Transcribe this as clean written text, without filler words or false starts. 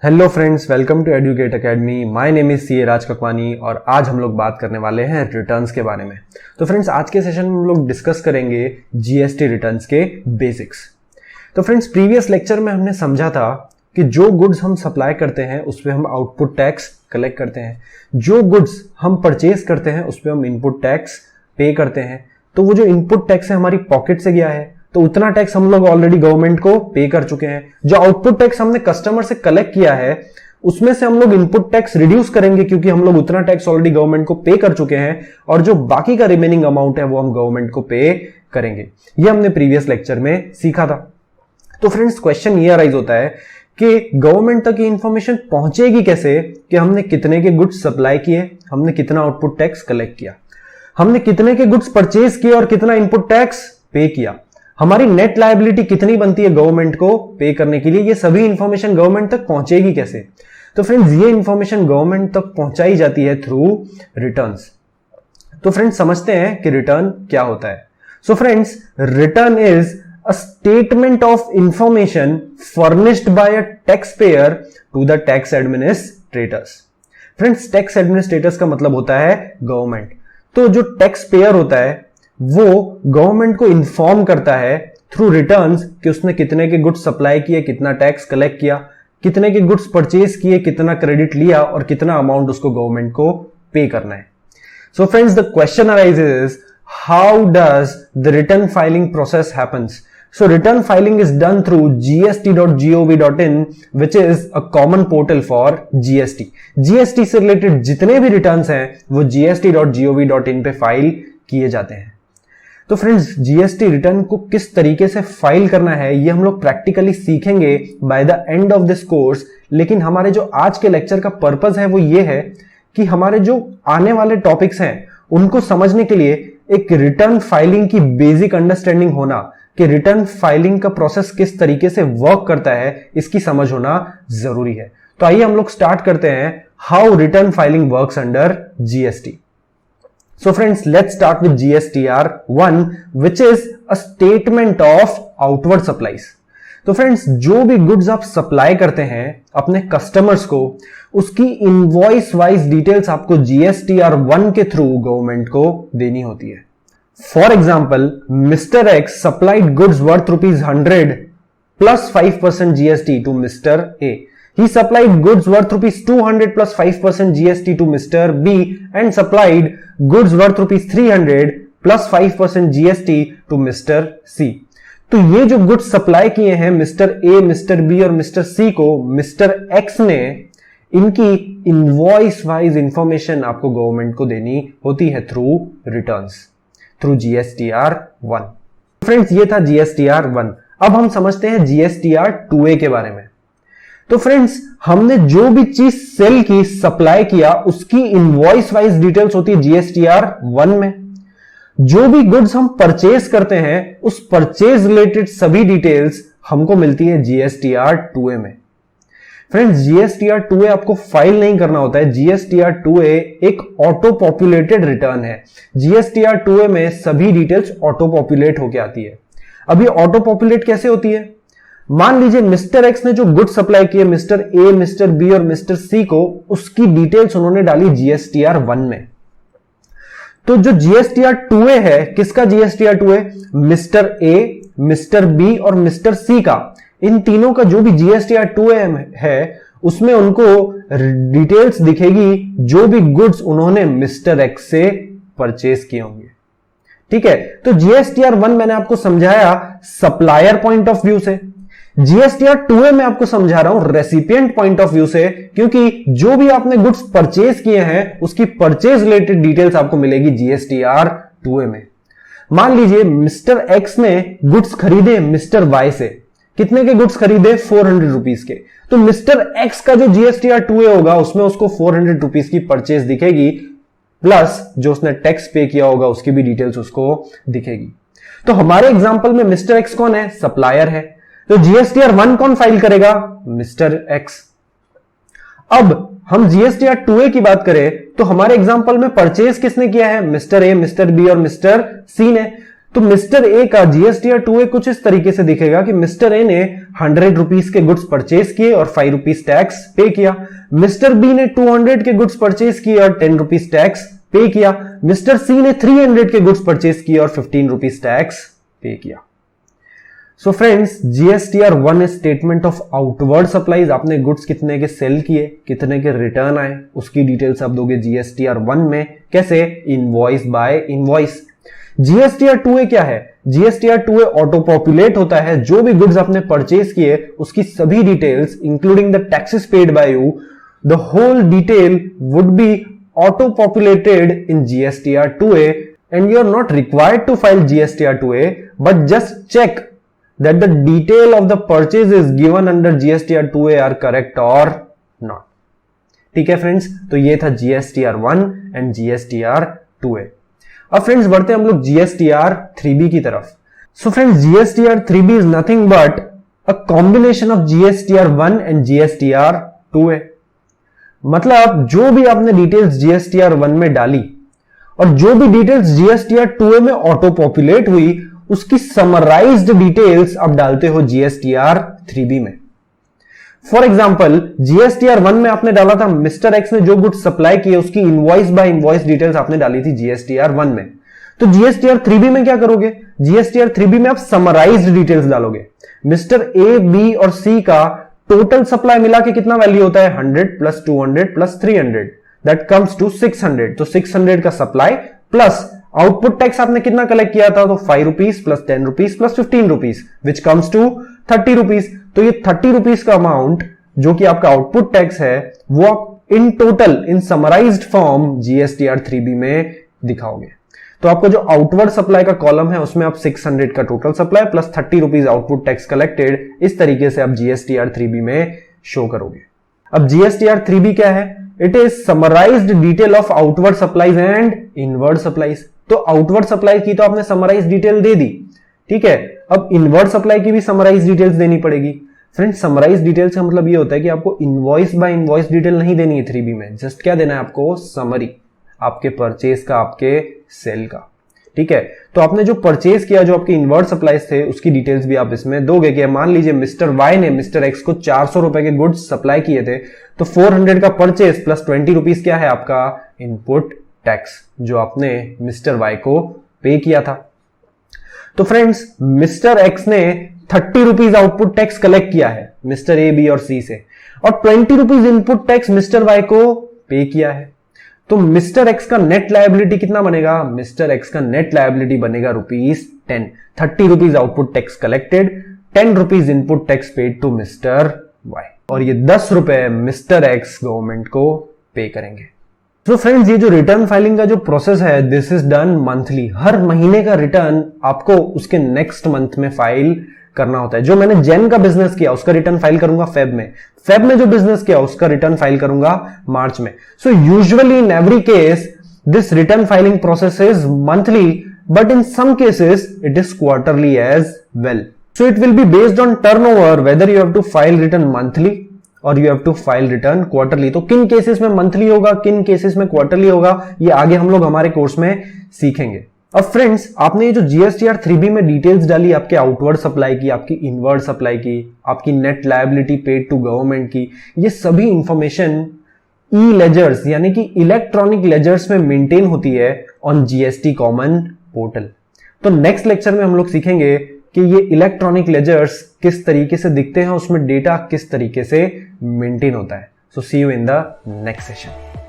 Hello friends, welcome to educate academy. My name is CA Raj Kakwani और आज हम लोग बात करने वाले हैं रिटर्न्स के बारे में। तो फ्रेंड्स, आज के सेशन में हम लोग डिस्कस करेंगे जीएसटी रिटर्न्स के बेसिक्स। तो फ्रेंड्स, प्रीवियस लेक्चर में हमने समझा था कि जो गुड्स हम सप्लाई करते हैं उस पर हम आउटपुट टैक्स कलेक्ट करते हैं, जो गुड्स हम परचेज करते हैं उस पर हम इनपुट टैक्स पे करते हैं। तो वो जो इनपुट टैक्स है हमारी पॉकेट से गया है तो उतना टैक्स हम लोग ऑलरेडी गवर्नमेंट को पे कर चुके हैं। जो आउटपुट टैक्स हमने कस्टमर से कलेक्ट किया है उसमें से हम लोग इनपुट टैक्स रिड्यूस करेंगे क्योंकि हम लोग उतना टैक्स ऑलरेडी गवर्नमेंट को पे कर चुके हैं और जो बाकी का रिमेनिंग अमाउंट है वो हम गवर्नमेंट को पे करेंगे। ये हमने प्रीवियस लेक्चर में सीखा था। तो फ्रेंड्स, क्वेश्चन ये अराइज होता है कि गवर्नमेंट तक ये इंफॉर्मेशन पहुंचेगी कैसे कि हमने कितने के गुड्स सप्लाई किए, हमने कितना आउटपुट टैक्स कलेक्ट किया, हमने कितने के गुड्स परचेज किए और कितना इनपुट टैक्स पे किया, हमारी नेट लायबिलिटी कितनी बनती है गवर्नमेंट को पे करने के लिए। ये सभी इंफॉर्मेशन गवर्नमेंट तक पहुंचेगी कैसे? तो फ्रेंड्स, ये इंफॉर्मेशन गवर्नमेंट तक पहुंचाई जाती है थ्रू रिटर्न्स। तो फ्रेंड्स, समझते हैं कि रिटर्न क्या होता है। So friends, return is a statement of information furnished by a tax payer to the tax administrators. Friends, tax administrators का मतलब होता है गवर्नमेंट। तो जो टैक्स पेयर होता है वो गवर्नमेंट को इन्फॉर्म करता है थ्रू रिटर्न्स कि उसने कितने के गुड्स सप्लाई किए, कितना टैक्स कलेक्ट किया, कितने के गुड्स परचेज किए, कितना क्रेडिट लिया और कितना अमाउंट उसको गवर्नमेंट को पे करना है। So friends, the question arises, how does the return filing process happens? So return filing is done through gst.gov.in which is a common portal for GST. GST से रिलेटेड जितने भी रिटर्न्स हैं वो gst.gov.in पे फाइल किए जाते हैं। तो फ्रेंड्स, जीएसटी रिटर्न को किस तरीके से फाइल करना है ये हम लोग प्रैक्टिकली सीखेंगे by the end of this course. लेकिन हमारे जो आज के लेक्चर का पर्पस है वो ये है कि हमारे जो आने वाले टॉपिक्स हैं उनको समझने के लिए एक रिटर्न फाइलिंग की बेसिक अंडरस्टैंडिंग होना, कि रिटर्न फाइलिंग का प्रोसेस किस तरीके से वर्क करता है इसकी समझ होना जरूरी है। तो आइए हम लोग स्टार्ट करते हैं how return filing works under GST. So friends, let's start with GSTR1 which is a statement of outward supplies. तो फ्रेंड्स, जो भी गुड्स आप सप्लाई करते हैं अपने कस्टमर्स को उसकी इनवॉइस वाइज डिटेल्स आपको GSTR1 के थ्रू गवर्नमेंट को देनी होती है। For example, mister x supplied goods worth ₹100 plus 5% GST to Mr. A. He supplied goods worth ₹200 plus 5% GST to Mr. B and supplied goods worth ₹300 plus 5% GST to Mr. C. तो ये जो goods supply किए हैं mister A, mister B और mister सी को mister x ने, इनकी invoice wise information आपको गवर्नमेंट को देनी होती है through returns, through GSTR1। Friends, ये था GSTR1। अब हम समझते हैं GSTR2A के बारे में। तो फ्रेंड्स, हमने जो भी चीज सेल की, सप्लाई किया, उसकी इनवॉइस वाइज डिटेल्स होती है GSTR1 में। जो भी गुड्स हम परचेज करते हैं उस परचेज रिलेटेड सभी डिटेल्स हमको मिलती है GSTR2A में। फ्रेंड्स, GSTR2A आपको फाइल नहीं करना होता है। GSTR2A एक ऑटो पॉपुलेटेड रिटर्न है। GSTR2A में सभी डिटेल्स ऑटो पॉपुलेट होके आती है। अब ये ऑटो पॉपुलेट कैसे होती है? मान लीजिए मिस्टर एक्स ने जो गुड सप्लाई किए मिस्टर ए, मिस्टर बी और मिस्टर सी को, उसकी डिटेल्स उन्होंने डाली GSTR1 में। तो जो GSTR2A है, किसका GSTR2A? Mister A, mister B और मिस्टर सी का। इन तीनों का जो भी GSTR2A है उसमें उनको डिटेल्स दिखेगी जो भी गुड्स उन्होंने मिस्टर एक्स से परचेज किए होंगे। ठीक है, तो GSTR1 मैंने आपको समझाया सप्लायर पॉइंट ऑफ व्यू से। GSTR2A में आपको समझा रहा हूं रेसिपिएंट पॉइंट ऑफ व्यू से, क्योंकि जो भी आपने गुड्स परचेज किए हैं उसकी परचेज रिलेटेड डिटेल्स आपको मिलेगी GSTR2A में। मान लीजिए मिस्टर एक्स ने गुड्स खरीदे मिस्टर वाई से। कितने के गुड्स खरीदे? 400 रुपीज के। तो मिस्टर एक्स का जो GSTR2A होगा उसमें उसको 400 रुपीज की परचेज दिखेगी, प्लस जो उसने टैक्स पे किया होगा उसकी भी डिटेल्स उसको दिखेगी। तो हमारे एग्जांपल में मिस्टर एक्स कौन है? सप्लायर है। तो GSTR1 कौन फाइल करेगा? Mister x. अब हम GSTR2A की बात करें तो हमारे एग्जांपल में परचेज किसने किया है? मिस्टर ए, मिस्टर बी और मिस्टर सी ने। तो मिस्टर ए का जीएसटीआर 2A कुछ इस तरीके से दिखेगा कि मिस्टर ए ने 100 रुपीज के गुड्स परचेज किए और 5 रुपीज टैक्स पे किया। मिस्टर बी ने 200 के गुड्स परचेज किए और 10 रुपीज टैक्स पे किया। मिस्टर सी ने 300 के गुड्स परचेज किए और 15 रुपीज टैक्स पे किया। So friends, GSTR 1 is statement of outward supplies. आपने गुड्स कितने के सेल किए, कितने के रिटर्न आए, उसकी डिटेल्स आप दोगे जीएसटीआर 1 में। कैसे? Invoice by invoice. GSTR 2A क्या है? जीएसटीआर 2A ऑटो पॉपुलेट होता है। जो भी गुड्स आपने परचेज किए उसकी सभी details including the taxes paid by you, the whole detail would be auto populated in GSTR 2A and you are not required to file GSTR 2A, but just check that the detail of the purchases given under GSTR 2A are correct or not. ठीक है friends, तो ये था GSTR 1 and GSTR 2A। अब friends बढ़ते हैं हम लोग GSTR 3B की तरफ। So friends, GSTR 3B is nothing but a combination of GSTR 1 and GSTR 2A। मतलब जो भी आपने डिटेल्स GSTR 1 में डाली और जो भी डिटेल्स GSTR 2A में ऑटो पॉपुलेट हुई, उसकी समराइज्ड डिटेल्स आप डालते हो GSTR 3B में। फॉर एग्जाम्पल, GSTR 1 में आपने डाला था मिस्टर एक्स ने जो गुड्स सप्लाई किए उसकी इनवॉइस बाय इनवॉइस डिटेल्स आपने डाली थी GSTR 1 में। तो GSTR 3B में क्या करोगे? GSTR 3B में आप समराइज्ड डिटेल्स डालोगे। मिस्टर ए, बी और सी का टोटल सप्लाई मिला के कितना वैल्यू होता है? 100 plus 200 plus 300, that comes to 600। तो 600 का सप्लाई प्लस आउटपुट टैक्स आपने कितना कलेक्ट किया था? तो 5 rupees plus 10 rupees plus 15 rupees which comes to 30 rupees. तो ये 30 रुपीज का अमाउंट जो कि आपका आउटपुट टैक्स है वो आप in total in summarised form GSTR 3B में दिखाओगे। तो आपको जो आउटवर्ड सप्लाई का कॉलम है उसमें आप 600 का total supply plus 30 rupees output tax collected, इस तरीके से आप GSTR 3B में शो करोगे। अब GSTR 3B क्या है? It is summarised detail of outward supplies and inward supplies. तो आउटवर्ड सप्लाई की तो आपने समराइज डिटेल दे दी, ठीक है। अब इनवर्ड सप्लाई की भी समराइज डिटेल्स देनी पड़ेगी। फ्रेंड्स, समराइज डिटेल्स का मतलब ये होता है कि आपको इनवॉइस बाय इनवॉइस डिटेल नहीं देनी है 3B में। जस्ट क्या देना है आपको? समरी, आपके परचेज का, आपके सेल का, ठीक है। तो आपने जो परचेज किया, जो आपके इनवर्ड सप्लाईज थे, उसकी डिटेल्स भी आप इसमें दोगे कि मान लीजिए मिस्टर वाई ने मिस्टर एक्स को 400 रुपए के गुड्स सप्लाई किए थे, तो 400 का परचेज प्लस 20 रुपीज क्या है? आपका इनपुट टैक्स जो आपने मिस्टर वाई को पे किया था। तो फ्रेंड्स, मिस्टर एक्स ने 30 रुपीज आउटपुट टैक्स कलेक्ट किया है मिस्टर ए, बी और सी से, और 20 rupees input tax mister Y को पे किया है। तो मिस्टर एक्स का नेट लायबिलिटी कितना बनेगा? मिस्टर एक्स का नेट लायबिलिटी बनेगा ₹10। 30 rupees output tax collected, 10 rupees input tax paid to mister Y, और ये 10 रुपए मिस्टर एक्स गवर्नमेंट को पे करेंगे। तो फ्रेंड्स, ये जो रिटर्न फाइलिंग का जो प्रोसेस है, दिस इज डन मंथली। हर महीने का रिटर्न आपको उसके नेक्स्ट मंथ में फाइल करना होता है। जो मैंने जैन का बिजनेस किया उसका रिटर्न फाइल करूंगा फेब में, फेब में जो बिजनेस किया उसका रिटर्न फाइल करूंगा मार्च में। So usually in every case this return filing process is monthly, but in some cases it is quarterly as well. So it will be based on turnover whether you have to file return monthly और you have to file return quarterly. तो किन cases में monthly होगा, किन cases में quarterly होगा, ये आगे हम लोग हमारे कोर्स में सीखेंगे। अब फ्रेंड्स, आपने ये जो GSTR 3B में डिटेल्स डाली आपके आउटवर्ड सप्लाई की, आपकी इनवर्ड सप्लाई की, आपकी net liability paid to government की, ये सभी इंफॉर्मेशन ई लेजर्स यानी कि इलेक्ट्रॉनिक लेजर्स में मेंटेन होती है ऑन GST कॉमन पोर्टल। तो नेक्स्ट लेक्चर में हम लोग सीखेंगे कि ये इलेक्ट्रॉनिक लेजर्स किस तरीके से दिखते हैं, उसमें डेटा किस तरीके से मेंटेन होता है। So see you in the next session.